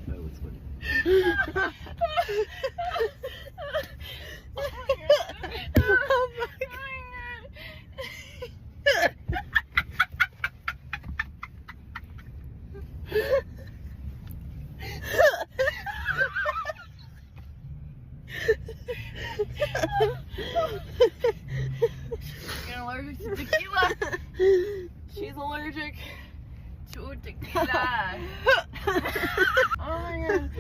That was funny. She's allergic to tequila. She's allergic to tequila. Oh my god.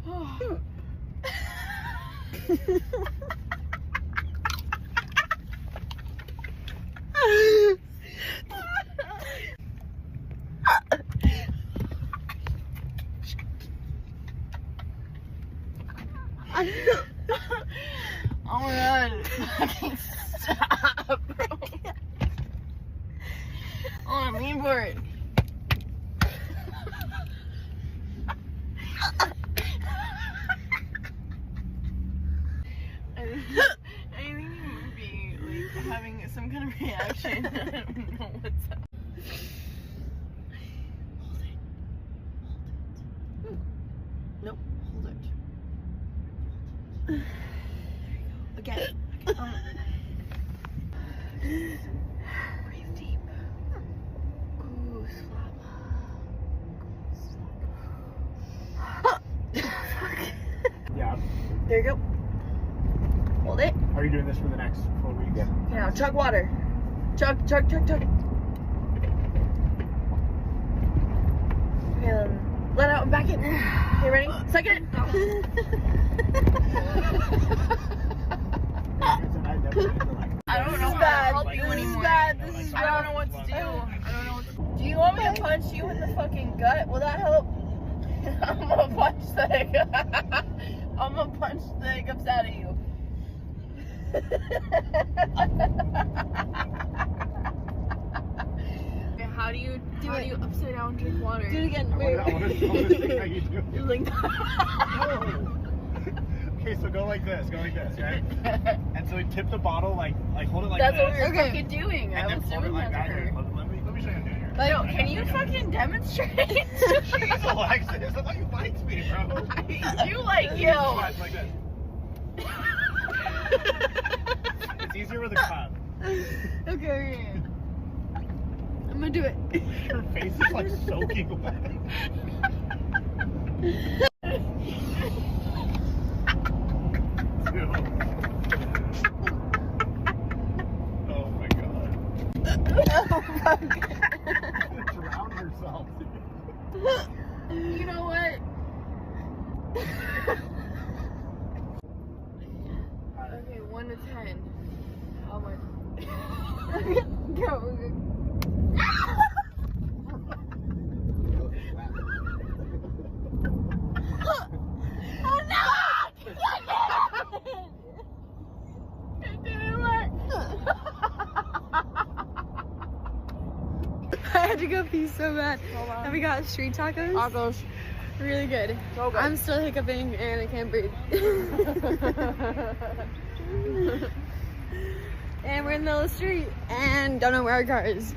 Oh. Oh my god. Fucking stop, bro. Oh, I'm mean for it. I think you might be like having some kind of reaction. I don't know what's up. Hold it. Hold it. Nope. Hold it. There you go. Again. Breathe deep. Goose flap. Yeah. There you go. Hold it. Are you doing this for the next 4 weeks? Yeah. Now chug water. Chug, chug, chug, chug. Okay, then let out and back in. Okay, ready? Second. I don't know how to help you anymore. I don't know what to do. I don't know what to do. Do you want me to punch you in the fucking gut? Will that help? I'm gonna punch I'm gonna punch the hiccups out of you. Okay, how do you upside down drink water? Do it again. Wait. I want to see how you do. You're like No. Okay, so go like this, right? And so we tip the bottle like hold it like that's this. what we were fucking doing. And I then was hold it doing like that to that. her. Let me show you how to do it here. No, can you fucking demonstrate? Jeez, Alexis, I thought you liked me, bro. I do like you. Watch, like this. It's easier with a cup. Okay. I'm gonna do it. Your face is like soaking wet. Oh my god. Oh fuck. Drown yourself. You know what? Okay, 1 to 10. How much? Go. Oh no! It didn't work. I had to go pee so bad. And we got street tacos. Tacos. Really good. So good. I'm still hiccuping and I can't breathe. And we're in the middle of the street and don't know where our car is.